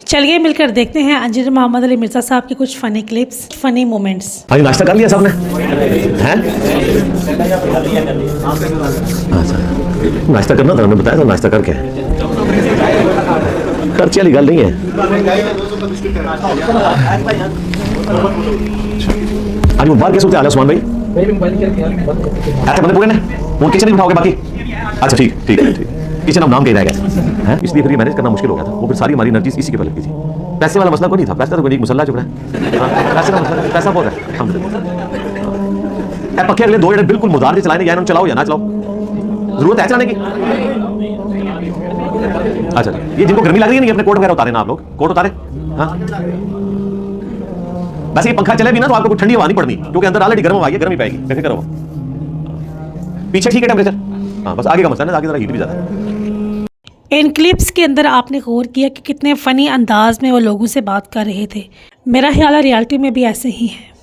चलिए मिलकर देखते हैं इंजीनियर मोहम्मद अली मिर्ज़ा साहब के कुछ फ़नी क्लिप्स, फ़नी मोमेंट्स। भाई नाश्ता कर लिया सबने हैं? अच्छा नाश्ता करना था, हमने बताया था नाश्ता करके खर्चे वाली गल नहीं है। आज बाहर के सूरत हाल है उस्मान भाई? ऐसे बंदे पूरे ने वो किचन नहीं उठाओगे बाकी? अच्छा ठीक ठीक ठीक, किचन अब नाम के ही रह गया है, इसलिए फिर ये मैनेज करना मुश्किल हो गया था। वो फिर सारी हमारी एनर्जी इसी के पर लगती थी। पैसे वाला मसला कोई नहीं था, पैसा तो कोई नहीं, मुसल्ला चुक रहा है, पैसे का मसला, पैसा बहुत है अल्हम्दुलिल्लाह। पक्के अगले 2 मिनट बिल्कुल मुदार से चलाने, या इन्होंने चलाओ या ना चलाओ, जरूरत है चलाने की। अच्छा ये जिनको गर्मी लग रही है नहीं, अपने कोट वगैरह उतारे ना, आप लोग कोट उतारे। हाँ वैसे ये पंखा चले भी ना तो आपको कुछ ठंडी हवा नहीं पड़नी, क्योंकि अंदर ऑलरेडी गर्म हवा है, गर्मी पाएगी, बेफिक्र रहो। पीछे ठीक है टेम्परेचर, हाँ बस आगे का मसला है, आगे जरा हीट भी ज्यादा है। इन क्लिप्स के अंदर आपने गौर किया कि कितने फ़नी अंदाज में वो लोगों से बात कर रहे थे। मेरा ख्याल है रियलिटी में भी ऐसे ही है।